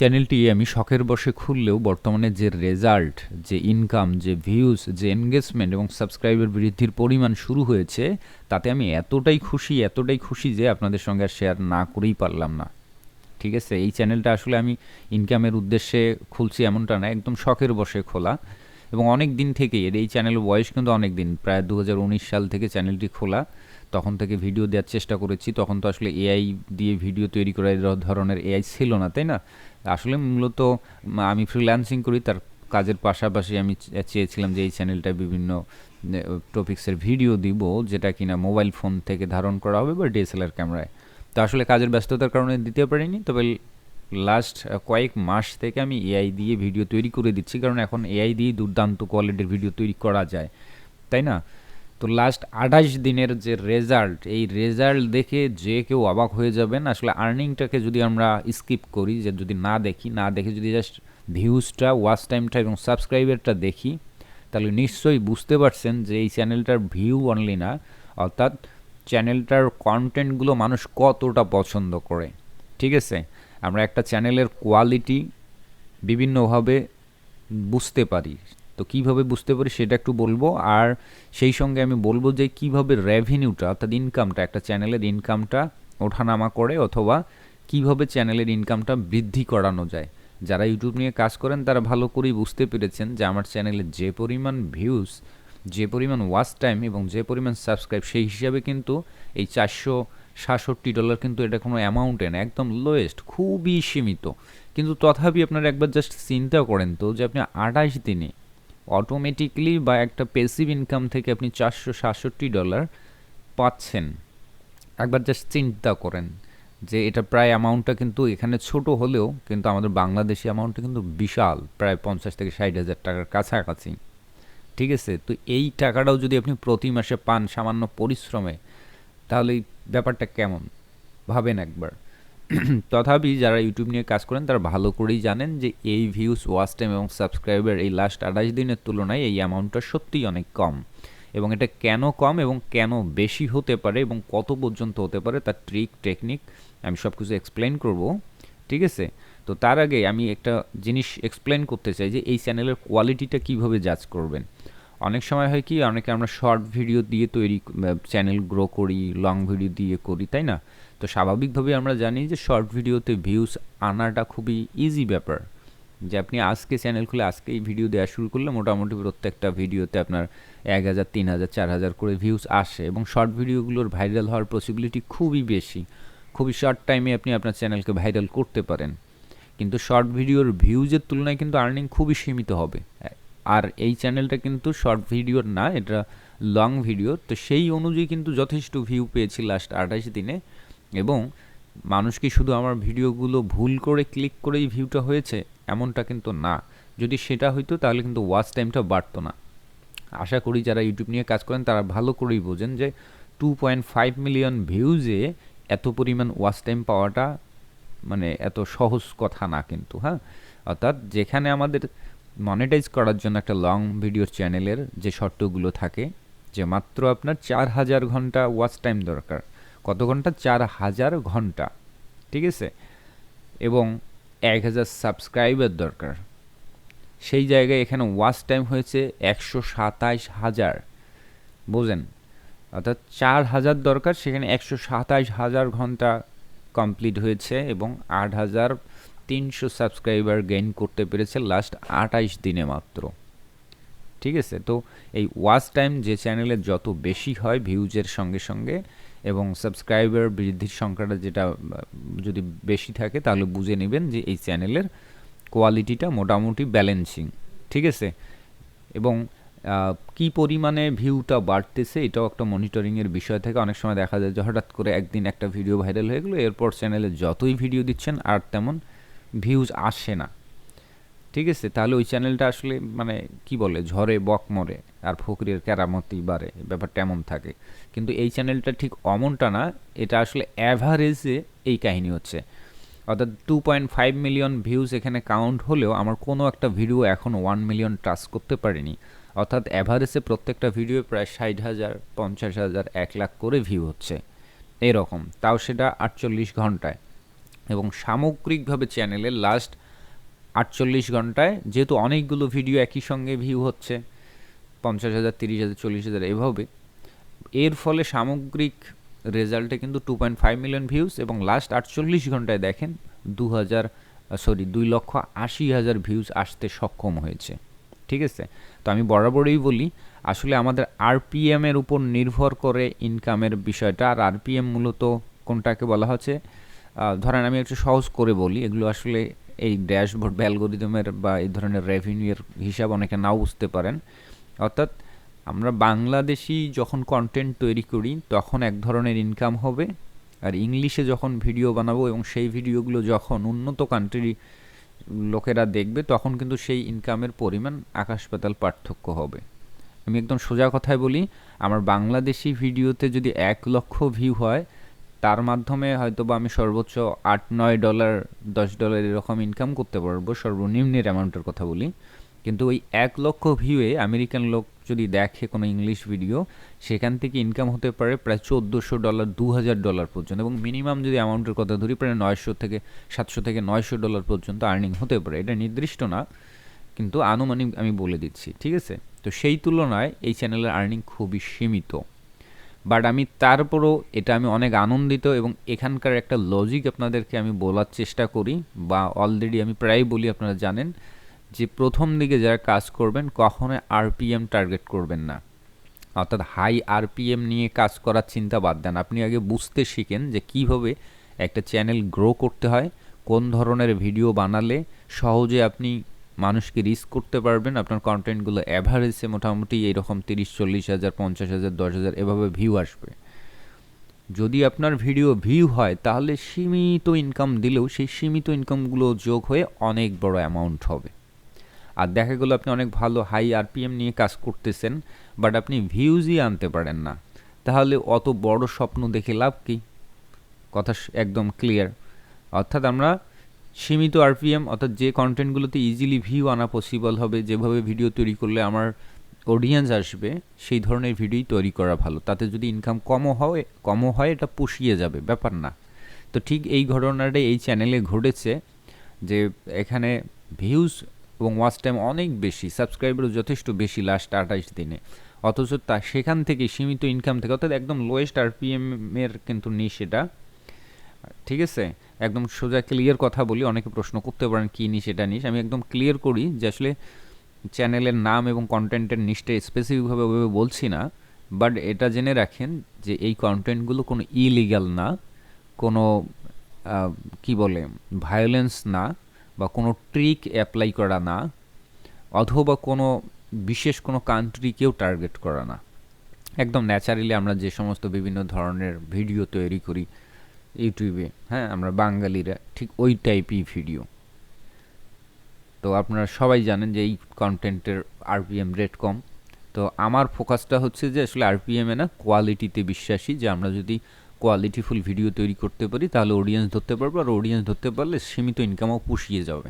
চ্যানেলটি আমি শখের বশে খুললেও বর্তমানে যে রেজাল্ট, যে ইনকাম, যে ভিউজ, যে এনগেজমেন্ট এবং সাবস্ক্রাইবার বৃদ্ধির পরিমাণ শুরু হয়েছে, তাতে আমি এতটাই খুশি যে আপনাদের সঙ্গে আর শেয়ার না করেই পারলাম না। ঠিক আছে? এই চ্যানেলটা আসলে আমি ইনকামের উদ্দেশ্যে খুলছি এমনটা না, একদম শখের বশে খোলা। এবং অনেক দিন থেকেই এই চ্যানেলের বয়স কিন্তু অনেক দিন, প্রায় 2019 সাল থেকে চ্যানেলটি খোলা। তখন থেকে ভিডিও দেওয়ার চেষ্টা করেছি। তখন তো আসলে এআই দিয়ে ভিডিও তৈরি করার ধরনের এআই ছিল না, তাই না? আসলে মূলত আমি ফ্রিল্যান্সিং করি, তার কাজের পাশাপাশি আমি চেয়েছিলাম যে এই চ্যানেলটা বিভিন্ন টপিক্সের ভিডিও দিব, যেটা কিনা মোবাইল ফোন থেকে ধারণ করা হবে বা ডিএসএলআর ক্যামেরায়। তো আসলে কাজের ব্যস্ততার কারণে দিতে পারিনি। তবে লাস্ট কয়েক মাস থেকে আমি এআই দিয়ে ভিডিও তৈরি করে দিচ্ছি, কারণ এখন এআই দিয়েই দুর্দান্ত কোয়ালিটির ভিডিও তৈরি করা যায়, তাই না? তো লাস্ট 28 দিনের যে রেজাল্ট, এই রেজাল্ট দেখে যে কেউ অবাক হয়ে যাবেন। আসলে আর্নিংটাকে যদি আমরা স্কিপ করি, যে যদি না দেখে যদি জাস্ট ভিউজটা, ওয়াচ টাইমটা এবং সাবস্ক্রাইবারটা দেখি, তাহলে নিশ্চয়ই বুঝতে পারছেন যে এই চ্যানেলটার ভিউ অনলি না, অর্থাৎ চ্যানেলটার কন্টেন্টগুলো মানুষ কতটা পছন্দ করে। ঠিক আছে? আমরা একটা চ্যানেলের কোয়ালিটি বিভিন্নভাবে বুঝতে পারি। তো কিভাবে বুঝতে পারি সেটা একটু বলবো, আর সেই সঙ্গে আমি বলবো যে কিভাবে রেভিনিউটা, অর্থাৎ ইনকামটা, একটা চ্যানেলের ইনকামটা ওঠানামা করে, অথবা কিভাবে চ্যানেলের ইনকামটা বৃদ্ধি করানো যায়। যারা ইউটিউব নিয়ে কাজ করেন তারা ভালো করেই বুঝতে পেরেছেন যে আমার চ্যানেলে যে পরিমাণ ভিউজ, যে পরিমাণ ওয়াচ টাইম এবং যে পরিমাণ সাবস্ক্রাইব, সেই হিসাবে কিন্তু এই $467 কিন্তু এটা কোনো অ্যামাউন্টে না, একদম লোয়েস্ট, খুবই সীমিত। কিন্তু তথাপি আপনারা একবার জাস্ট চিন্তা করেন তো, যে আপনি 28 দিনে অটোমেটিকলি বা একটা পেসিভ ইনকাম থেকে আপনি $467 পাচ্ছেন। একবার জাস্ট চিন্তা করেন যে এটা প্রায় অ্যামাউন্টটা কিন্তু এখানে ছোট হলেও কিন্তু আমাদের বাংলাদেশি অ্যামাউন্টটা কিন্তু বিশাল, প্রায় 50 থেকে 60 হাজার টাকার কাছাকাছি। ঠিক আছে? তো এই টাকাটাও যদি আপনি প্রতি মাসে পান সামান্য পরিশ্রমে, তাহলে এই ব্যাপারটা কেমন ভাবেন একবার। তথাপি যারা ইউটিউব নিয়ে কাজ করেন তারা ভালো করেই জানেন যে এই ভিউজ, ওয়াচ টাইম এবং সাবস্ক্রাইবার এই লাস্ট 28 দিনের তুলনায় এই অ্যামাউন্টটা সত্যিই অনেক কম। এবং এটা কেন কম এবং কেন বেশি হতে পারে এবং কত পর্যন্ত হতে পারে, তার ট্রিক, টেকনিক আমি সব কিছু এক্সপ্লেন করব। ঠিক আছে? তো তার আগে আমি একটা জিনিস এক্সপ্লেন করতে চাই যে এই চ্যানেলের কোয়ালিটিটা কিভাবে জাজ করবেন। অনেক সময় হয় কি, অনেকে আমরা শর্ট ভিডিও দিয়ে তৈরি চ্যানেল গ্রো করি, লং ভিডিও দিয়ে করি, তাই না? তো স্বাভাবিকভাবেই আমরা জানি যে শর্ট ভিডিওতে ভিউজ আনাটা খুবই ইজি ব্যাপার। যে আপনি আজকে চ্যানেল খুলে আজকেই ভিডিও দেওয়া শুরু করলে মোটামুটি প্রত্যেকটা ভিডিওতে আপনার 1000, 3000, 4000 করে ভিউজ আসে, এবং শর্ট ভিডিওগুলোর ভাইরাল হওয়ার পসিবিলিটি খুবই বেশি। খুবই শর্ট টাইমে আপনি আপনার চ্যানেলকে ভাইরাল করতে পারেন। কিন্তু শর্ট ভিডিওর ভিউজের তুলনায় কিন্তু আর্নিং খুবই সীমিত হবে। আর এই চ্যানেলটা কিন্তু শর্ট ভিডিওর না, এটা লং ভিডিও। তো সেই অনুযায়ী কিন্তু যথেষ্ট ভিউ পেয়েছি লাস্ট 28 দিনে। এবং মানুষ কি শুধু আমার ভিডিওগুলো ভুল করে ক্লিক করেই ভিউটা হয়েছে, এমনটা কিন্তু না। যদি সেটা হইতো তাহলে কিন্তু ওয়াচ টাইমটা বাড়তো না। আশা করি যারা ইউটিউব নিয়ে কাজ করেন তারা ভালো করেই বোঝেন যে 2.5 মিলিয়ন ভিউজে এত পরিমাণ ওয়াচ টাইম পাওয়াটা মানে এত সহজ কথা না কিন্তু, হ্যাঁ। অর্থাৎ যেখানে আমাদের মনিটাইজ করার জন্য একটা লং ভিডিওর চ্যানেলের যে শর্তগুলো থাকে, যে মাত্র আপনার 4000 ঘন্টা ওয়াচ টাইম দরকার। কত ঘন্টা? 4000 ঘন্টা। ঠিক আছে? এবং 1000 সাবস্ক্রাইবার দরকার। সেই জায়গায় এখানে ওয়াচ টাইম হয়েছে 127,000। বোঝেন? অর্থাৎ 4000 দরকার, সেখানে 127,000 ঘন্টা কমপ্লিট হয়েছে, এবং 8300 সাবস্ক্রাইবার গেইন করতে পেরেছে লাস্ট 28 দিনে মাত্র। ঠিক আছে? তো এই ওয়াচ টাইম যে চ্যানেলের যত বেশি হয় ভিউজের সঙ্গে সঙ্গে, এবং সাবস্ক্রাইবার বৃদ্ধির সংখ্যাটা যেটা যদি বেশি থাকে, তাহলে বুঝে নেবেন যে এই চ্যানেলের কোয়ালিটিটা মোটামুটি ব্যালেন্সিং। ঠিক আছে? এবং কি পরিমাণে ভিউটা বাড়তেছে এটাও একটা মনিটরিংয়ের বিষয় থাকে। অনেক সময় দেখা যায় যে হঠাৎ করে একদিন একটা ভিডিও ভাইরাল হয়ে গেলো, এরপর চ্যানেলে যতই ভিডিও দিচ্ছেন আর তেমন ভিউজ আসে না। ঠিক আছে? তাহলে ওই চ্যানেলটা আসলে মানে কি বলে, ঝড়ে বক মরে আর ফকিরের কেরামতি বাড়ে, ব্যাপারটা এমন থাকে। কিন্তু এই চ্যানেলটা ঠিক অমনটা না, এটা আসলে অ্যাভারেজে এই কাহিনী হচ্ছে। অর্থাৎ 2.5 মিলিয়ন ভিউজ এখানে কাউন্ট হলেও আমার কোনো একটা ভিডিও এখন 1 মিলিয়ন টাচ করতে পারেনি। অর্থাৎ অ্যাভারেজে প্রত্যেকটা ভিডিও প্রায় 60,000, 50,000, 1 লাখ করে ভিউ হচ্ছে এরকম, তাও সেটা 48 ঘন্টায়। এবং সামগ্রিকভাবে চ্যানেলের লাস্ট 48 ঘন্টায় যেহেতু অনেকগুলো ভিডিও একই সঙ্গে ভিউ হচ্ছে 50,000, 30,000, 40,000 এভাবে, এর ফলে সামগ্রিক রেজাল্টে কিন্তু 2.5 মিলিয়ন ভিউজ এবং লাস্ট 48 ঘন্টায় দেখেন 2,80,000 ভিউজ আসতে সক্ষম হয়েছে। ঠিক আছে, তো আমি বরাবরই বলি আসলে আমাদের আরপিএম এর উপর নির্ভর করে ইনকামের বিষয়টা। আর আরপিএম মূলত কোনটাকে বলা হচ্ছে, ধরেন আমি একটু সহজ করে বলি, এগুলো আসলে এই ড্যাশবোর্ড বা অ্যালগোরিদমের বা এই ধরনের রেভিনিউয়ের হিসাব অনেকে নাও বুঝতে পারেন। অর্থাৎ আমরা বাংলাদেশি যখন কন্টেন্ট তৈরি করি তখন এক ধরনের ইনকাম হবে, আর ইংলিশে যখন ভিডিও বানাবো এবং সেই ভিডিওগুলো যখন উন্নত কান্ট্রি লোকেরা দেখবে তখন কিন্তু সেই ইনকামের পরিমাণ আকাশ পাতাল পার্থক্য হবে। আমি একদম সোজা কথায় বলি, আমার বাংলাদেশি ভিডিওতে যদি 1 লক্ষ ভিউ হয়, তার মাধ্যমে হয়তো বা আমি সর্বোচ্চ $8-9, $10 এরকম ইনকাম করতে পারবো, সর্বনিম্নের অ্যামাউন্টের কথা বলি। কিন্তু ওই 1 লক্ষ ভিউয়ে আমেরিকান লোক যদি দেখে কোনো ইংলিশ ভিডিও, সেখান থেকে ইনকাম হতে পারে প্রায় $1,400, $2,000 পর্যন্ত, এবং মিনিমাম যদি অ্যামাউন্টের কথা ধরি প্রায় 700 থেকে $900 পর্যন্ত আর্নিং হতে পারে। এটা নির্দিষ্ট না, কিন্তু আনুমানিক আমি বলে দিচ্ছি, ঠিক আছে? তো সেই তুলনায় এই চ্যানেলের আর্নিং খুবই সীমিত, বাট আমি তারপরও এটা আমি অনেক আনন্দিত, এবং এখানকার একটা লজিক আপনাদেরকে আমি বলার চেষ্টা করি, বা অলরেডি আমি প্রায় বলি, আপনারা জানেন যে প্রথম দিকে যারা কাজ করবেন কখনোই আরপিএম টার্গেট করবেন না। অর্থাৎ হাই আরপিএম নিয়ে কাজ করার চিন্তা বাদ দেন, আপনি আগে বুঝতে শিখেন যে কীভাবে একটা চ্যানেল গ্রো করতে হয়, কোন ধরনের ভিডিও বানালে সহজে আপনি মানুষকে রিচ করতে পারবেন, আপনার কন্টেন্টগুলো অ্যাভারেজে মোটামুটি এইরকম 30-40 হাজার, 50,000, 10,000 এভাবে ভিউ আসবে। যদি আপনার ভিডিও ভিউ হয় তাহলে সীমিত ইনকাম দিলেও সেই সীমিত ইনকামগুলো যোগ হয়ে অনেক বড় অ্যামাউন্ট হবে। আর দেখা গেলো আপনি অনেক ভালো হাই আরপিএম নিয়ে কাজ করতেছেন, বাট আপনি ভিউজই আনতে পারেন না, তাহলে অত বড় স্বপ্ন দেখে লাভ কি? কথা একদম ক্লিয়ার। অর্থাৎ আমরা সীমিত আরপিএম, অর্থাৎ যে কন্টেন্টগুলোতে ইজিলি ভিউ আনা পসিবল হবে, যেভাবে ভিডিও তৈরি করলে আমার অডিয়েন্স আসবে, সেই ধরনের ভিডিওই তৈরি করা ভালো। তাতে যদি ইনকাম কমও হয় এটা পুষিয়ে যাবে, ব্যাপার না। তো ঠিক এই ঘটনাটাই এই চ্যানেলে ঘটেছে, যে এখানে ভিউজ এবং ওয়াচ টাইম অনেক বেশি, সাবস্ক্রাইবারও যথেষ্ট বেশি লাস্ট 28 দিনে, অথচ সেখান থেকে সীমিত ইনকাম থেকে, অর্থাৎ একদম লোয়েস্ট আরপিএমের কিন্তু নিশ এটা, ঠিক আছে? একদম সোজা ক্লিয়ার কথা বলি, অনেকে প্রশ্ন করতে পারেন কী নিশ এটা নিশ, আমি একদম ক্লিয়ার করি যে আসলে চ্যানেলের নাম এবং কন্টেন্টের নিশটা স্পেসিফিকভাবে ওইভাবে বলছি না, বাট এটা জেনে রাখেন যে এই কন্টেন্টগুলো কোনো ইলিগাল না, কোনো কি বলে ভায়োলেন্স না, বা কোনো ট্রিক অ্যাপ্লাই করা না, অথবা কোনো বিশেষ কোনো কান্ট্রিকেও টার্গেট করা না। একদম ন্যাচারালি আমরা যে সমস্ত বিভিন্ন ধরনের ভিডিও তৈরি করি ইউটিউবে, হ্যাঁ, আমরা বাঙালিরা ঠিক ওই টাইপই ভিডিও। তো আপনারা সবাই জানেন যে এই কন্টেন্টের আরপিএম রেট কম। তো আমার ফোকাসটা হচ্ছে যে আসলে আরপিএমে না, কোয়ালিটিতে বিশ্বাসী, যে আমরা যদি কোয়ালিটিফুল ভিডিও তৈরি করতে পারি তাহলে অডিয়েন্স ধরতে পারবো, আর অডিয়েন্স ধরতে পারলে সীমিত ইনকামও পুষিয়ে যাবে,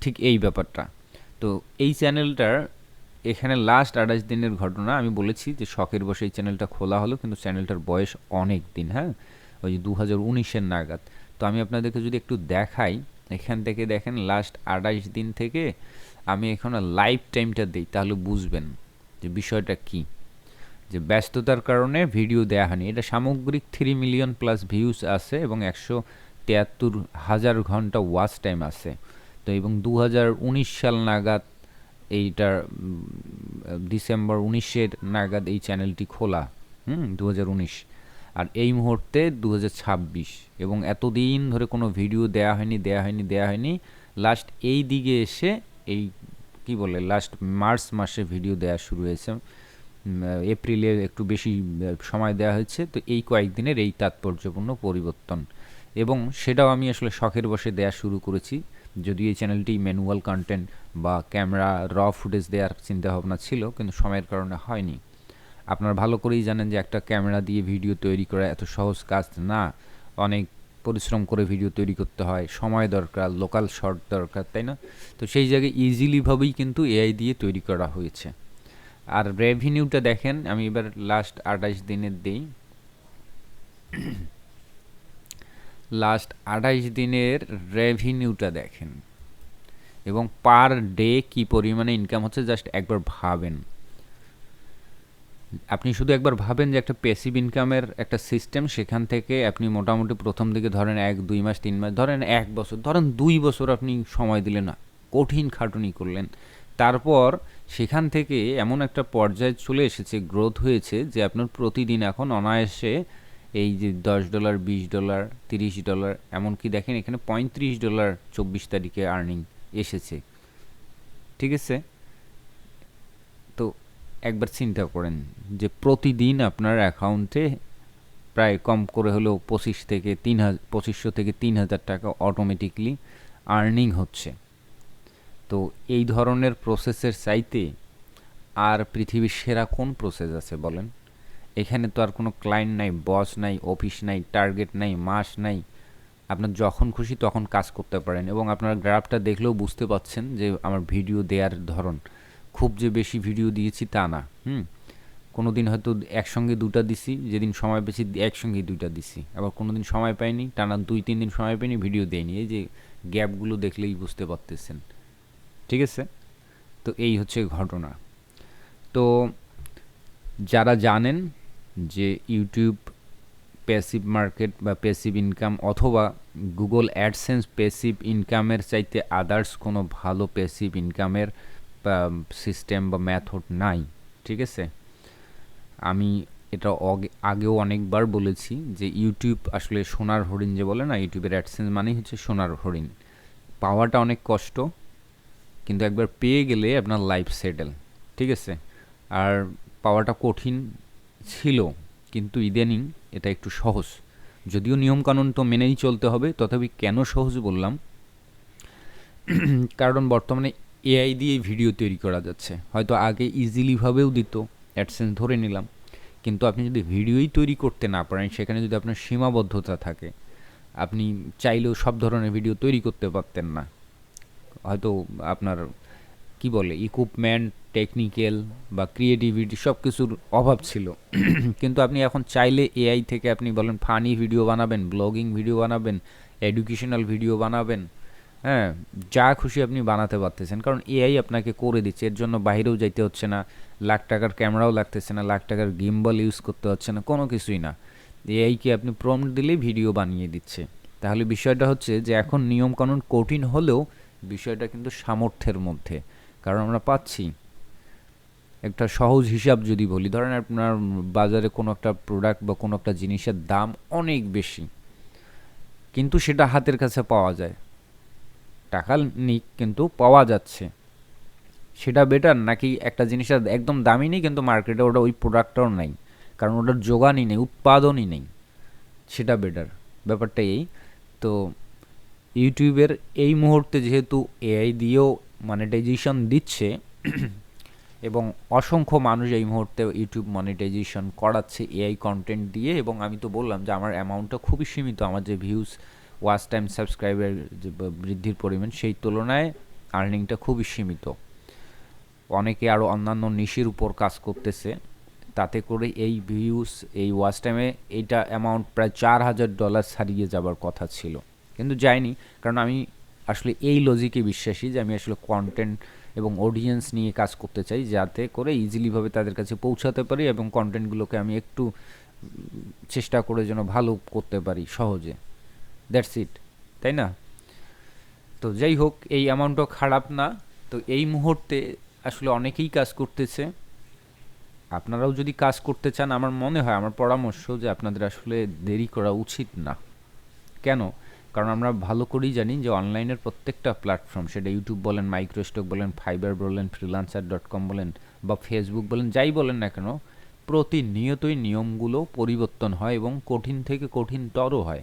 ঠিক এই ব্যাপারটা। তো এই চ্যানেলটার এখানে লাস্ট 28 দিনের ঘটনা আমি বলেছি যে শখের বসে এই চ্যানেলটা খোলা হলো, কিন্তু চ্যানেলটার বয়স অনেক দিন, হ্যাঁ, ওই 2019-এর নাগাদ। তো আমি আপনাদেরকে যদি একটু দেখাই, এখান থেকে দেখেন লাস্ট 28 দিন থেকে আমি এখানে লাইভ টাইমটা দিই, তাহলে বুঝবেন যে বিষয়টা কী, যে ব্যস্ততার কারণে ভিডিও দেওয়া হয়নি। এটা সামগ্রিক 3 মিলিয়ন প্লাস ভিউজ আছে এবং 173,000 ঘন্টা ওয়াচ টাইম আছে। তো এবং 2019 সাল নাগাদ এইটার ডিসেম্বর 19-এর নাগাদ এই চ্যানেলটি খোলা, 2019, আর এই মুহূর্তে 2026, এবং এতদিন ধরে কোনো ভিডিও দেয়া হয়নি। লাস্ট এই দিকে এসে এই কি বলে লাস্ট মার্চ মাসে ভিডিও দেওয়া শুরু হয়েছে, এপ্রিলে একটু বেশি সময় দেওয়া হয়েছে। তো এই কয়েকদিনের এই তাৎপর্যপূর্ণ পরিবর্তন, এবং সেটাও আমি আসলে শখের বসে দেওয়া শুরু করেছি, যদিও এই চ্যানেলটি ম্যানুয়াল কন্টেন্ট বা ক্যামেরা র ফুটেজ দেওয়ার চিন্তাভাবনা ছিল, কিন্তু সময়ের কারণে হয়নি। আপনারা ভালো করেই জানেন যে একটা ক্যামেরা দিয়ে ভিডিও তৈরি করা এত সহজ কাজ না, অনেক পরিশ্রম করে ভিডিও তৈরি করতে হয়, সময় দরকার, লোকাল শট দরকার, তাই না? তো সেই জায়গায় ইজিলিভাবেই কিন্তু এআই দিয়ে তৈরি করা হয়েছে। আর রেভিনিউটা দেখেন, আমি এবার লাস্ট 28 দিনের দিই, লাস্ট 28 দিনের রেভিনিউটা দেখেন, এবং পার ডে কি পরিমাণে ইনকাম হচ্ছে জাস্ট একবার ভাবেন। আপনি শুধু একবার ভাবেন যে একটা প্যাসিভ ইনকামের একটা সিস্টেম, সেখান থেকে আপনি মোটামুটি প্রথম দিকে ধরেন 1-2 মাস 3 মাস, ধরেন 1 বছর, ধরেন 2 বছর আপনি সময় দিলেন, কঠিন খাটুনি করলেন, তারপর সেখান থেকে এমন একটা পর্যায়ে চলে এসেছে, গ্রোথ হয়েছে যে আপনার প্রতিদিন এখন অনায়াসে এই যে $10, $20, $30, এমনকি দেখেন এখানে $35 24 তারিখে আর্নিং এসেছে। ঠিক আছে, তো একবার চিন্তা করেন যে প্রতিদিন আপনার অ্যাকাউন্টে প্রায় কম করে হলেও 2500 থেকে 3000 টাকা অটোমেটিকলি আর্নিং হচ্ছে। তো এই ধরনের প্রসেসের চাইতে আর পৃথিবীর সেরা কোন প্রসেস আছে বলেন? এখানে তো আর কোনো ক্লায়েন্ট নাই, বস নাই, অফিস নাই, টার্গেট নাই, মাস নাই। আপনার যখন খুশি তখন কাজ করতে পারেন, এবং আপনার গ্রাফটা দেখলেও বুঝতে পাচ্ছেন যে আমার ভিডিও দেওয়ার ধরন খুব যে বেশি ভিডিও দিয়েছি তা না। কোনো দিন হয়তো একসঙ্গে 2টা দিছি, যেদিন সময় পেয়েছি একসঙ্গে 2টা দিছি, আবার কোনো দিন সময় পাইনি, টানা 2-3 দিন সময় পাইনি, ভিডিও দেয়নি। এই যে গ্যাপগুলো দেখলেই বুঝতে পারতেছেন। ঠিক আছে, তো এই হচ্ছে ঘটনা। তো যারা জানেন যে ইউটিউব প্যাসিভ মার্কেট বা প্যাসিভ ইনকাম অথবা গুগল অ্যাডসেন্স প্যাসিভ ইনকামের চাইতে আদার্স কোনো ভালো প্যাসিভ ইনকামের সিস্টেম বা মেথড নাই। ঠিক আছে, আমি এটা আগেও অনেকবার বলেছি যে ইউটিউব আসলে সোনার হরিণ, যে বলে না, ইউটিউবের অ্যাডসেন্স মানেই হচ্ছে সোনার হরিণ। পাওয়াটা অনেক কষ্ট, কিন্তু একবার পেয়ে গেলে আপনার লাইফ সেটেল। ঠিক আছে, আর পাওয়াটা কঠিন ছিল, কিন্তু ইদানিং এটা একটু সহজ, যদিও নিয়মকানুন তো মেনেই চলতে হবে। তথাপি কেন সহজ বললাম, কারণ বর্তমানে এআই দিয়ে ভিডিও তৈরি করা যাচ্ছে। হয়তো আগে ইজিলিভাবেও দিত, অ্যাডসেন্স ধরে নিলাম, কিন্তু আপনি যদি ভিডিওই তৈরি করতে না পারেন, সেখানে যদি আপনার সীমাবদ্ধতা থাকে, আপনি চাইলেও সব ধরনের ভিডিও তৈরি করতে পারতেন না। হয়তো আপনার কি বলে ইকুইপমেন্ট, টেকনিক্যাল বা ক্রিয়েটিভিটি সব কিছুর অভাব ছিল। কিন্তু আপনি এখন চাইলে এআই থেকে আপনি বলেন ফানি ভিডিও বানাবেন, ব্লগিং ভিডিও বানাবেন, এডুকেশনাল ভিডিও বানাবেন, হ্যাঁ, যা খুশি আপনি বানাতে পারতেছেন, কারণ এআই আপনাকে করে দিচ্ছে। এর জন্য বাইরেও যাইতে হচ্ছে না, লাখ টাকার ক্যামেরাও লাগতেছে না, লাখ টাকার গিম্বল ইউজ করতে হচ্ছে না, কোনো কিছুই না। এআইকে আপনি প্রম্পট দিলেই ভিডিও বানিয়ে দিচ্ছে। তাহলে বিষয়টা হচ্ছে যে এখন নিয়মকানুন কঠিন হলেও বিষয়টা কিন্তু সামর্থ্যের মধ্যে, কারণ আমরা পাচ্ছি। একটা সহজ হিসাব যদি বলি, ধরেন আপনার বাজারে কোনো একটা প্রোডাক্ট বা কোনো একটা জিনিসের দাম অনেক বেশি, কিন্তু সেটা হাতের কাছে পাওয়া যায়, টাকা নিক কিন্তু পাওয়া যাচ্ছে, সেটা বেটার নাকি একটা জিনিসের একদম দামই নেই কিন্তু মার্কেটে ওটা ওই প্রোডাক্টটাও নাই, কারণ ওটার যোগানই নেই, উৎপাদনই নেই, সেটা বেটার? ব্যাপারটা এই। তো ইউটিউবের এই মুহূর্তে যেহেতু এআই দিয়েও মনিটাইজেশন দিচ্ছে, এবং অসংখ্য মানুষ এই মুহূর্তে ইউটিউব মনিটাইজেশন করাচ্ছে এআই কন্টেন্ট দিয়ে, এবং আমি তো বললাম যে আমার অ্যামাউন্টটা খুবই সীমিত, আমার যে ভিউজ, ওয়াচ টাইম, সাবস্ক্রাইবার যে বৃদ্ধির পরিমাণ, সেই তুলনায় আর্নিংটা খুবই সীমিত। অনেকে আরও অন্যান্য নিশের উপর কাজ করতেছে, তাতে করে এই ভিউজ, এই ওয়াচ টাইমে এইটা অ্যামাউন্ট প্রায় $4000 ছাড়িয়ে যাবার কথা ছিল, কিন্তু যায়নি। কারণ আমি আসলে এই লজিকে বিশ্বাসী যে আমি আসলে কন্টেন্ট এবং অডিয়েন্স নিয়ে কাজ করতে চাই, যাতে করে ইজিলিভাবে তাদের কাছে পৌঁছাতে পারি, এবং কন্টেন্টগুলোকে আমি একটু চেষ্টা করে যেন ভালো করতে পারি সহজে। দ্যাটস ইট, তাই না? তো যাই হোক, এই অ্যামাউন্টও খারাপ না। তো এই মুহূর্তে আসলে অনেকেই কাজ করতেছে। আপনারাও যদি কাজ করতে চান, আমার মনে হয়, আমার পরামর্শ যে আপনাদের আসলে দেরি করা উচিত না। কেন? কারণ আমরা ভালো করেই জানি যে অনলাইনের প্রত্যেকটা প্ল্যাটফর্ম, সেটা ইউটিউব বলেন, মাইক্রোস্টক বলেন, ফাইবার বলেন, freelancer.com বলেন, বা ফেসবুক বলেন, যাই বলেন না কেন, প্রতিনিয়তই নিয়মগুলো পরিবর্তন হয় এবং কঠিন থেকে কঠিনতর হয়,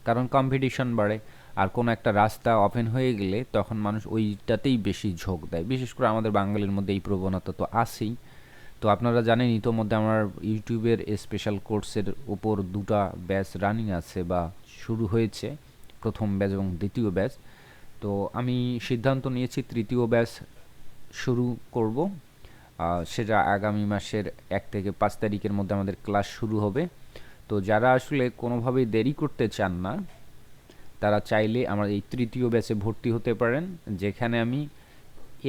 কারণ কম্পিটিশন বাড়ে। আর কোনো একটা রাস্তা ওপেন হয়ে গেলে তখন মানুষ ওইটাতেই বেশি ঝোঁক দেয়। বিশেষ করে আমাদের বাঙালির মধ্যে এই প্রবণতা তো আছেই। তো আপনারা জানেন ইতোমধ্যে আমার ইউটিউবের স্পেশাল কোর্সের উপর 2টা ব্যাচ রানিং আছে বা শুরু হয়েছে, প্রথম ব্যাচ এবং দ্বিতীয় ব্যাচ। তো আমি সিদ্ধান্ত নিয়েছি তৃতীয় ব্যাচ শুরু করব, সেটা আগামী মাসের 1 থেকে 5 তারিখের মধ্যে আমাদের ক্লাস শুরু হবে। তো যারা আসলে কোনোভাবেই দেরি করতে চান না, তারা চাইলে আমার এই তৃতীয় ব্যাচে ভর্তি হতে পারেন, যেখানে আমি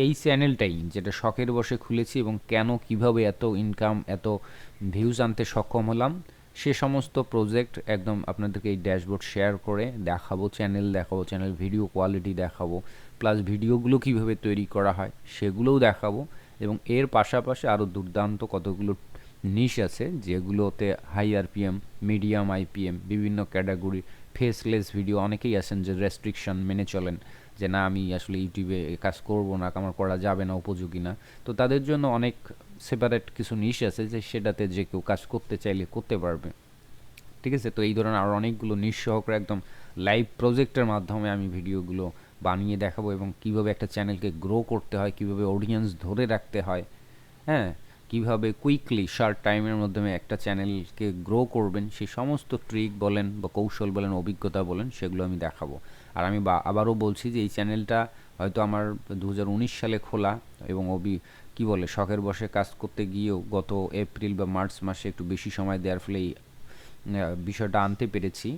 এই চ্যানেলটাই যেটা শখের বশে খুলেছি এবং কেন কিভাবে এত ইনকাম এত ভিউজ আনতে সক্ষম হলাম সে সমস্ত প্রজেক্ট একদম আপনাদেরকে এই ড্যাশবোর্ড শেয়ার করে দেখাবো, চ্যানেল ভিডিও কোয়ালিটি দেখাবো, প্লাস ভিডিওগুলো কিভাবে তৈরি করা হয় সেগুলোও দেখাবো। এবং এর পাশাপাশি আরও দুর্দান্ত কতগুলো নিশ আছে যেগুলোতে হাই আরপিএম, মিডিয়াম আইপিএম, বিভিন্ন ক্যাটাগরি, ফেসলেস ভিডিও, অনেকেই আছেন যে রেস্ট্রিকশন মেনে চলেন যে না আমি আসলে ইউটিউবে কাজ করব না, আমার করা যাবে না, উপযোগী না। তো তাদের জন্য অনেক সেপারেট কিছু নিশ আছে যে সেটাতে যে কেউ কাজ করতে চাইলে করতে পারবে। ঠিক আছে, তো এই ধরনের আরও অনেকগুলো নিশ সহকারে একদম লাইভ প্রজেক্টের মাধ্যমে আমি ভিডিওগুলো বানিয়ে দেখাবো এবং কিভাবে একটা চ্যানেলকে গ্রো করতে হয়, কিভাবে অডিয়েন্স ধরে রাখতে হয়, হ্যাঁ, কিভাবে কুইকলি শর্ট টাইমের মাধ্যমে একটা চ্যানেলকে গ্রো করবেন সেই সমস্ত ট্রিক বলেন বা কৌশল বলেন, অভিজ্ঞতা বলেন, সেগুলো আমি দেখাবো। আর আমি আবারও বলছি যে এই চ্যানেলটা হয়তো আমার 2019 সালে খোলা এবং কী বলে শখের বশে কাজ করতে গিয়েও গত এপ্রিল বা মার্চ মাসে একটু বেশি সময় দেওয়ার ফলে এই বিষয়টা আনতে পেরেছি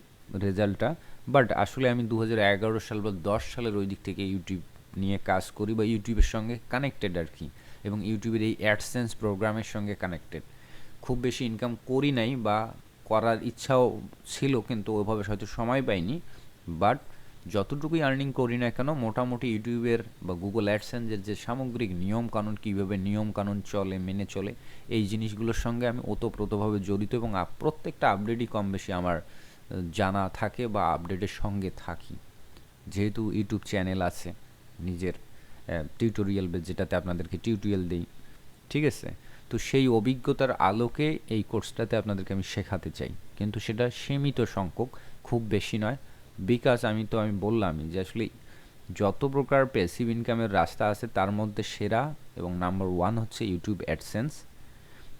রেজাল্টটা। বাট আসলে আমি 2011 সাল বা 10 সালের ওই দিক থেকে ইউটিউব নিয়ে কাজ করি বা ইউটিউবের সঙ্গে কানেক্টেড আর কি, এবং ইউটিউবের এই অ্যাডসেন্স প্রোগ্রামের সঙ্গে কানেক্টেড। খুব বেশি ইনকাম করি নাই বা করার ইচ্ছাও ছিল কিন্তু ওইভাবে হয়তো সময় পাইনি, বাট যতটুকুই আর্নিং করি না কেন মোটামুটি ইউটিউবের বা গুগল অ্যাডসেন্সের যে সামগ্রিক নিয়মকানুন, কীভাবে নিয়মকানুন চলে মেনে চলে, এই জিনিসগুলোর সঙ্গে আমি ওতপ্রোতভাবে জড়িত এবং প্রত্যেকটা আপডেটই কম বেশি আমার জানা থাকে বা আপডেটের সঙ্গে থাকি, যেহেতু ইউটিউব চ্যানেল আছে নিজের টিউটোরিয়াল যেটাতে আপনাদেরকে টিউটোরিয়াল দিই। ঠিক আছে, তো সেই অভিজ্ঞতার আলোকে এই কোর্সটাতে আপনাদেরকে আমি শেখাতে চাই, কিন্তু সেটা সীমিত সংখ্যক, খুব বেশি নয়। বিকজ আমি বললামই যে আসলে যত প্রকার প্যাসিভ ইনকামের রাস্তা আছে তার মধ্যে সেরা এবং নাম্বার 1 হচ্ছে ইউটিউব অ্যাডসেন্স।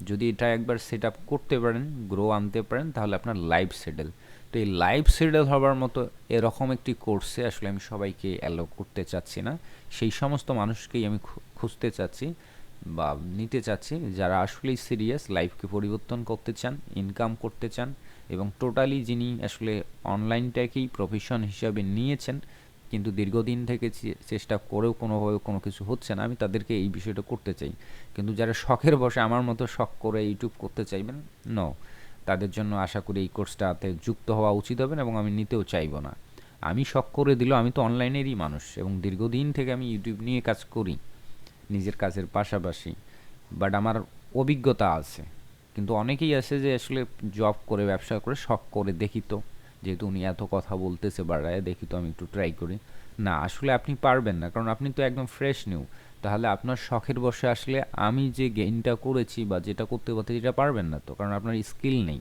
যদি এটা একবার সেট আপ করতে পারেন, গ্রো আনতে পারেন, তাহলে আপনার লাইফ সেটেল। তো এই লাইফ সেটেল হবার মতো এরকম একটি কোর্সে আসলে আমি সবাইকে অ্যালাউ করতে চাচ্ছি না, সেই সমস্ত মানুষকেই আমি খুঁজতে চাচ্ছি বা নিতে চাচ্ছি যারা আসলেই সিরিয়াস, লাইফকে পরিবর্তন করতে চান, ইনকাম করতে চান এবং টোটালি যিনি আসলে অনলাইনটাকেই প্রফেশন হিসাবে নিয়েছেন কিন্তু দীর্ঘদিন থেকে চেষ্টা করেও কোনোভাবে কোনো কিছু হচ্ছে না, আমি তাদেরকে এই বিষয়টা করতে চাই। কিন্তু যারা শখের বসে আমার মতো শখ করে ইউটিউব করতে চাইবেন, নো, তাদের জন্য আশা করি এই কোর্সটাতে যুক্ত হওয়া উচিত হবে না এবং আমি নিতেও চাইবো না। আমি শখ করে দিলেও আমি তো অনলাইনেরই মানুষ এবং দীর্ঘদিন থেকে আমি ইউটিউব নিয়ে কাজ করি নিজের কাজের পাশাপাশি, বাট আমার অভিজ্ঞতা আছে। কিন্তু অনেকেই আছে যে আসলে জব করে ব্যবসা করে শখ করে দেখি তো, যেহেতু উনি এত কথা বলতেছে বাড়ায়, দেখি তো আমি একটু ট্রাই করি। না, আসলে আপনি পারবেন না, কারণ আপনি তো একদম ফ্রেশ নিউ। তাহলে আপনার শখের বসে আসলে আমি যে গেইনটা করেছি বা যেটা করতে পারছি এটা পারবেন না তো, কারণ আপনার স্কিল নেই।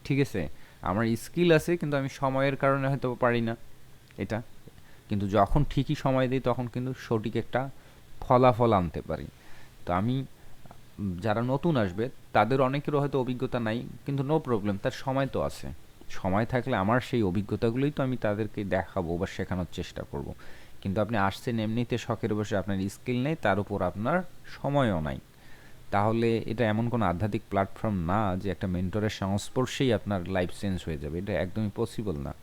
ঠিক আছে, আমার স্কিল আছে কিন্তু আমি সময়ের কারণে হয়তো পারি না এটা, কিন্তু যখন ঠিকই সময় দিই তখন কিন্তু সঠিক একটা ফলাফল আনতে পারি। তো আমি যারা নতুন আসবে তাদের অনেকেরও হয়তো অভিজ্ঞতা নাই, কিন্তু নো প্রবলেম, তার সময় তো আছে। সময় থাকলে আমার সেই অভিজ্ঞতাগুলোই তো আমি তাদেরকে দেখাবো বা শেখানোর চেষ্টা করব। কিন্তু আপনি আসছেন এমনিতে শখের বসে, আপনার স্কিল নেই, তার উপর আপনার সময়ও নাই, তাহলে এটা এমন কোনো আধ্যাত্মিক প্ল্যাটফর্ম না যে একটা মেন্টরের সংস্পর্শেই আপনার লাইফ চেঞ্জ হয়ে যাবে, এটা একদমই পসিবল না।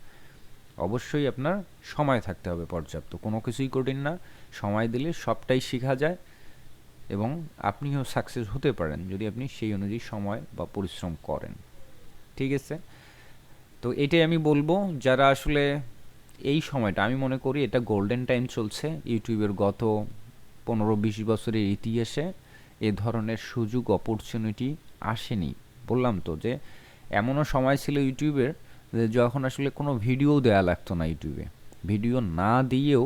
অবশ্যই আপনার সময় থাকতে হবে পর্যাপ্ত, কোনো কিছুই কঠিন না, সময় দিলে সবটাই শেখা যায় এবং আপনিও সাকসেস হতে পারেন যদি আপনি সেই অনুযায়ী সময় বা পরিশ্রম করেন। ঠিক আছে, তো এটাই আমি বলবো যারা আসলে এই সময়টা, আমি মনে করি এটা গোল্ডেন টাইম চলছে ইউটিউবের গত 15-20 বছরের ইতিহাসে এ ধরনের সুযোগ অপরচুনিটি আসেনি। বললাম তো যে এমনও সময় ছিল ইউটিউবের যখন আসলে কোনো ভিডিও দেওয়া লাগতো না ইউটিউবে, ভিডিও না দিয়েও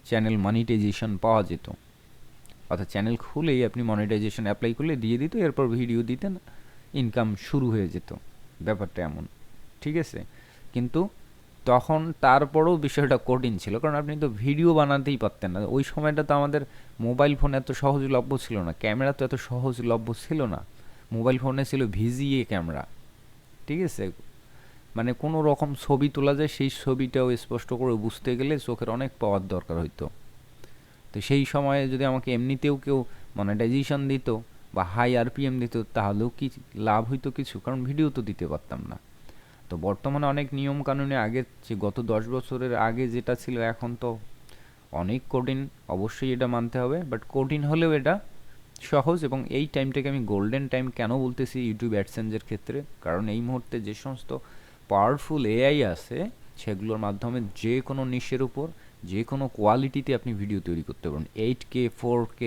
চ্যানেল মনিটাইজেশন পাওয়া যেত, অর্থাৎ চ্যানেল খুলেই আপনি মনিটাইজেশন অ্যাপ্লাই করলে দিয়ে দিত, এরপর ভিডিও দিতেন, ইনকাম শুরু হয়ে যেত, ব্যাপারটা এমন। ঠিক আছে, কিন্তু তখন তারপরেও বিষয়টা কঠিন ছিল, কারণ আপনি তো ভিডিও বানাতেই পারতেন না। ওই সময়টা তো আমাদের মোবাইল ফোন এত সহজলভ্য ছিল না, ক্যামেরা তো এত সহজলভ্য ছিল না, মোবাইল ফোনে ছিল ভিজিএ ক্যামেরা। ঠিক আছে, মানে কোনো রকম ছবি তোলা যায়, সেই ছবিটাও স্পষ্ট করে বুঝতে গেলে চোখের অনেক পাওয়ার দরকার হইতো। তো সেই সময়ে যদি আমাকে এমনিতেও কেউ মনিটাইজেশন দিত বা হাই আরপিএম দিত, তাহলেও কি লাভ হইতো কিছু, কারণ ভিডিও তো দিতে পারতাম না। তো বর্তমানে অনেক নিয়ম কানুনে আগে যে গত 10 বছরের আগে যেটা ছিল এখন তো অনেক কঠিন, অবশ্যই এটা মানতে হবে, বাট কঠিন হলেও এটা সহজ। এবং এই টাইমটাকে আমি গোল্ডেন টাইম কেন বলতেছি ইউটিউব অ্যাডসেন্সের ক্ষেত্রে, কারণ এই মুহূর্তে যে সমস্ত পাওয়ারফুল এআই আছে সেগুলোর মাধ্যমে যে কোনো নিশের উপর যে কোনো কোয়ালিটিতে আপনি ভিডিও তৈরি করতে পারেন। 8K 4K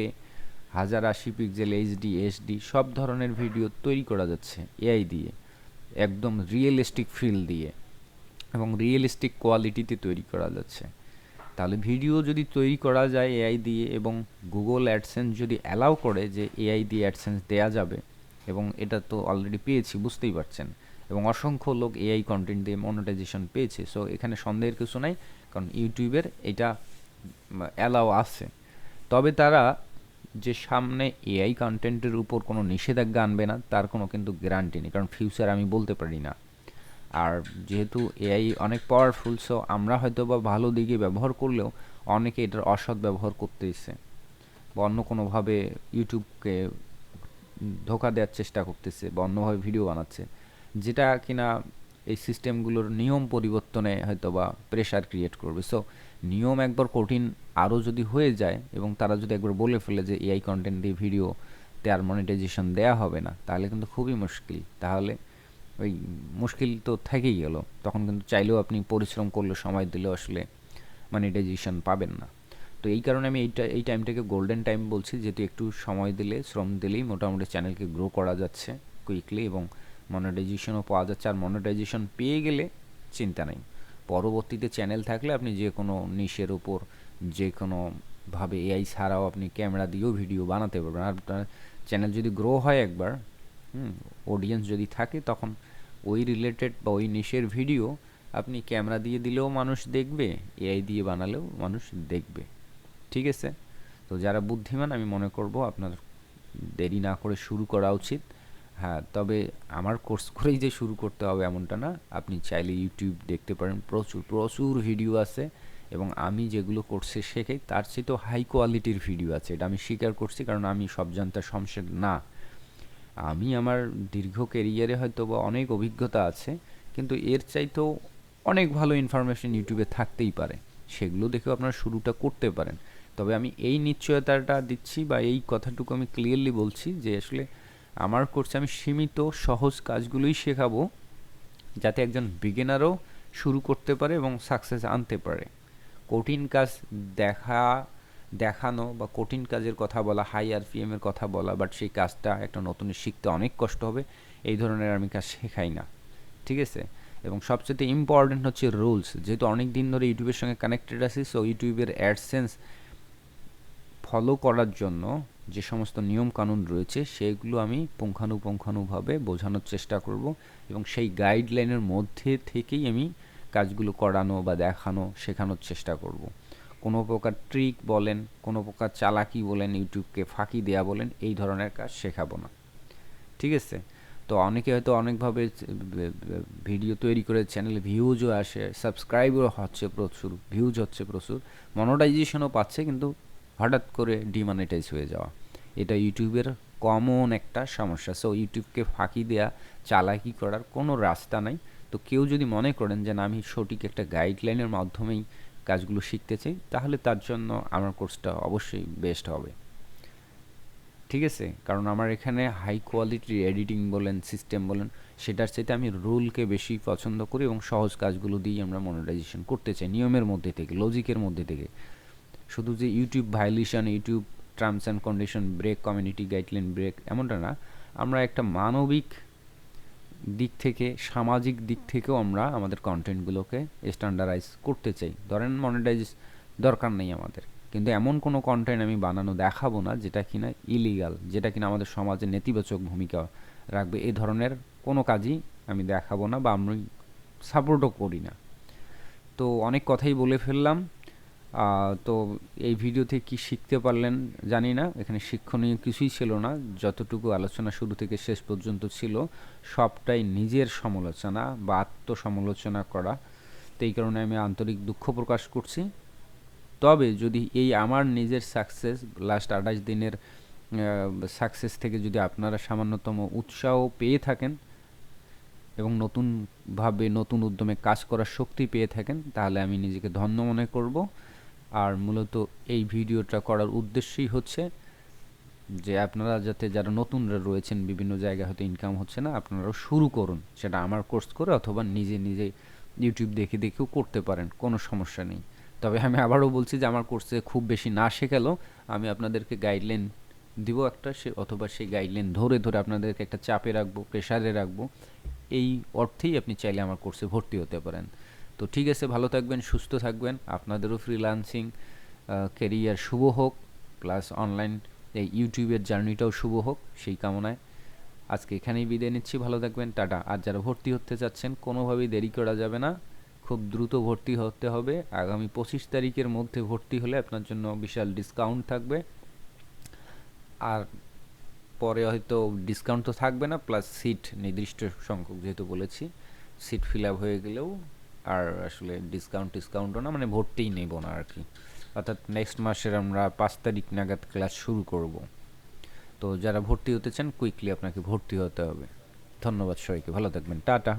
1080 pixel HD SD সব ধরনের ভিডিও তৈরি করা যাচ্ছে এআই দিয়ে, একদম রিয়েলিস্টিক ফিল দিয়ে এবং রিয়েলিস্টিক কোয়ালিটিতে তৈরি করা যাচ্ছে। তাহলে ভিডিও যদি তৈরি করা যায় এআই দিয়ে এবং গুগল অ্যাডসেন্স যদি অ্যালাউ করে যে এআই দিয়ে অ্যাডসেন্স দেয়া যাবে, এবং এটা তো অলরেডি পেয়েছি বুঝতেই পারছেন, এবং অসংখ্য লোক এআই কন্টেন্ট দিয়ে মনিটাইজেশন পেয়েছে। সো এখানে সন্দেহের কিছু নাই, কারণ ইউটিউবের এটা অ্যালাউ আছে। তবে তারা যে সামনে এআই কন্টেন্টের উপর কোনো নিষেধাজ্ঞা আনবে না তার কোনো কিন্তু গ্যারান্টি নেই, কারণ ফিউচার আমি বলতে পারি না। আর যেহেতু এআই অনেক পাওয়ারফুল, সো আমরা হয়তো বা ভালো দিকে ব্যবহার করলেও অনেকে এটার অসৎ ব্যবহার করতেইছে বা অন্য কোনোভাবে ইউটিউবকে ধোঁকা দেওয়ার চেষ্টা করতেছে বা অন্যভাবে ভিডিও বানাচ্ছে, যেটা কিনা এই সিস্টেমগুলোর নিয়ম পরিবর্তনে হয়তো বা প্রেশার ক্রিয়েট করবে। সো নিয়ম একবার কঠিন আরও যদি হয়ে যায় এবং তারা যদি একবার বলে ফেলে যে এআই কন্টেন্ট দিয়ে ভিডিওতে আর মনিটাইজেশন দেওয়া হবে না, তাহলে কিন্তু খুবই মুশকিল। তাহলে ওই মুশকিল তো থেকেই গেল, তখন কিন্তু চাইলেও আপনি পরিশ্রম করলে সময় দিলেও আসলে মনিটাইজেশন পাবেন না। তো এই কারণে আমি এই টাইমটাকে গোল্ডেন টাইম বলছি, যেহেতু একটু সময় দিলে শ্রম দিলেই মোটামুটি চ্যানেলকে গ্রো করা যাচ্ছে কুইকলি এবং মনিটাইজেশনও পাওয়া যাচ্ছে। আর মনিটাইজেশন পেয়ে গেলে চিন্তা নেই, পরবর্তীতে চ্যানেল থাকলে আপনি যে কোনো নিশের উপর যে কোনোভাবে এআই ছাড়াও আপনি ক্যামেরা দিয়েও ভিডিও বানাতে পারবেন। আর আপনার চ্যানেল যদি গ্রো হয় একবার, অডিয়েন্স যদি থাকে, তখন ওই রিলেটেড বা ওই নিশের ভিডিও আপনি ক্যামেরা দিয়ে দিলেও মানুষ দেখবে, এআই দিয়ে বানালেও মানুষ দেখবে। ঠিক আছে? তো যারা বুদ্ধিমান আমি মনে করব আপনার দেরি না করে শুরু করা উচিত। হ্যাঁ, তবে আমার কোর্স করেই যে শুরু করতে হবে এমনটা না, আপনি চাইলে ইউটিউব দেখতে পারেন, প্রচুর প্রচুর ভিডিও আছে এবং আমি যেগুলো কোর্সে শেখাই তার চেয়েও হাই কোয়ালিটির ভিডিও আছে, এটা আমি স্বীকার করছি, কারণ আমি সব জানতা শমশের না। আমি আমার দীর্ঘ ক্যারিয়ারে হয়তো বা অনেক অভিজ্ঞতা আছে, কিন্তু এর চাইতেও অনেক ভালো ইনফরমেশন ইউটিউবে থাকতেই পারে, সেগুলো দেখেও আপনারা শুরুটা করতে পারেন। তবে আমি এই নিশ্চয়তাটা দিচ্ছি বা এই কথাটুকু আমি ক্লিয়ারলি বলছি যে আসলে আমার কোর্সে আমি সীমিত সহজ কাজগুলোই শেখাবো, যাতে একজন বিগিনারও শুরু করতে পারে এবং সাকসেস আনতে পারে। কঠিন কাজ দেখানো বা কঠিন কাজের কথা বলা, হাই আরপিএম এর কথা বলা, বাট সেই কাজটা একটা নতুনের শিখতে অনেক কষ্ট হবে, এই ধরনের আমি কাজ শেখাই না। ঠিক আছে? এবং সবচেয়ে ইম্পর্টেন্ট হচ্ছে রুলস। যেহেতু অনেক দিন ধরে ইউটিউবের সঙ্গে কানেক্টেড আছি, সো ইউটিউবের অ্যাডসেন্স ফলো করার জন্য যে সমস্ত নিয়ম কানুন রয়েছে সেগুলো আমি পুঙ্খানুপুঙ্খানুভাবে বোঝানোর চেষ্টা করব এবং সেই গাইডলাইনের মধ্যে থেকেই আমি কাজগুলো করানো বা দেখানো শেখানোর চেষ্টা করব। কোনো প্রকার ট্রিক বলেন, কোনো প্রকার চালাকি বলেন, ইউটিউবকে ফাঁকি দেয়া বলেন, এই ধরনের কাজ শেখাবো না। ঠিক আছে? তো অনেকে হয়তো অনেকভাবে ভিডিও তৈরি করে চ্যানেলে ভিউজও আসে, সাবস্ক্রাইবও হচ্ছে প্রচুর, ভিউজ হচ্ছে প্রচুর, মনিটাইজেশনও পাচ্ছে, কিন্তু হঠাৎ করে ডিমনিটাইজ হয়ে যাওয়া, এটা ইউটিউবের কমন একটা সমস্যা। সো ইউটিউবকে ফাঁকি দেয়া, চালাকি করার কোনো রাস্তা নাই। তো কেউ যদি মনে করেন যে না আমি সঠিক একটা গাইডলাইনের মাধ্যমেই কাজগুলো শিখতে চাই, তাহলে তার জন্য আমার কোর্সটা অবশ্যই বেস্ট হবে। ঠিক আছে? কারণ আমার এখানে হাই কোয়ালিটির এডিটিং বলেন, সিস্টেম বলেন, সেটার চাইতে আমি রুলকে বেশি পছন্দ করি এবং সহজ কাজগুলো দিয়েই আমরা মনিটাইজেশন করতে চাই, নিয়মের মধ্যে থেকে, লজিকের মধ্যে থেকে। শুধু যে YouTube violation, YouTube terms and condition break, community guideline break, এমনটা না। আমরা একটা মানবিক দিক থেকে, সামাজিক দিক থেকেও আমরা আমাদের কন্টেন্টগুলোকে স্ট্যান্ডার্ডাইজ করতে চাই। ধরেন মনিটাইজ দরকার নেই আমাদের, কিন্তু এমন কোনো কন্টেন্ট আমি বানানো দেখাবো না যেটা কিনা ইলিগাল, যেটা কিনা আমাদের সমাজে নেতিবাচক ভূমিকা রাখবে, এই ধরনের কোনো কাজই আমি দেখাবো না বা আমি সাপোর্টও করি না। তো অনেক কথাই বলে ফেললাম। তো এই ভিডিওতে কি শিখতে পারলেন জানি না, এখানে শিক্ষণীয় কিছুই ছিল না। যতটুকু আলোচনা শুরু থেকে শেষ পর্যন্ত ছিল সবটাই নিজের সমালোচনা বা আত্মসমালোচনা করা, তো এই কারণে আমি আন্তরিক দুঃখ প্রকাশ করছি। তবে যদি এই আমার নিজের সাকসেস, লাস্ট 28 দিনের সাকসেস থেকে যদি আপনারা সামান্যতম উৎসাহ পেয়ে থাকেন এবং নতুনভাবে নতুন উদ্যমে কাজ করার শক্তি পেয়ে থাকেন, তাহলে আমি নিজেকে ধন্য মনে করব। আর মূলত এই ভিডিওটা করার উদ্দেশ্যই হচ্ছে যে আপনারা যাতে যারা নতুনরা রয়েছেন, বিভিন্ন জায়গায় হয়তো ইনকাম হচ্ছে না, আপনারাও শুরু করুন, সেটা আমার কোর্স করে অথবা নিজে নিজে ইউটিউব দেখে দেখেও করতে পারেন, কোনো সমস্যা নেই। তবে আমি আবারও বলছি যে আমার কোর্সে খুব বেশি না শেখালেও আমি আপনাদেরকে গাইডলাইন দিব একটা, অথবা সেই গাইডলাইন ধরে ধরে আপনাদেরকে একটা চাপে রাখবো, প্রেশারে রাখবো, এই অর্থেই আপনি চাইলে আমার কোর্সে ভর্তি হতে পারেন। তো ঠিক আছে, ভালো থাকবেন, সুস্থ থাকবেন, আপনাদেরও ফ্রিল্যান্সিং ক্যারিয়ার শুভ হোক, প্লাস অনলাইন এই ইউটিউবের জার্নিটাও শুভ হোক, সেই কামনায় আজকে এখানেই বিদায় নিচ্ছি। ভালো থাকবেন, টাটা। আর যারা ভর্তি হতে চাচ্ছেন, কোনোভাবেই দেরি করা যাবে না, খুব দ্রুত ভর্তি হতে হবে। আগামী 25 তারিখের মধ্যে ভর্তি হলে আপনার জন্য বিশাল ডিসকাউন্ট থাকবে। আর পরে হয়তো ডিসকাউন্ট তো থাকবে না, প্লাস সিট নির্দিষ্ট সংখ্যক, যেহেতু বলেছি সিট ফিল আপ হয়ে গেলেও আর আসলে ডিসকাউন্টও না, মানে ভর্তিই নেব না আর কি। অর্থাৎ নেক্সট মাসের আমরা 5 তারিখ নাগাদ ক্লাস শুরু করব। তো যারা ভর্তি হতে চান, কুইকলি আপনাকে ভর্তি হতে হবে। ধন্যবাদ সবাইকে, ভালো থাকবেন, টাটা।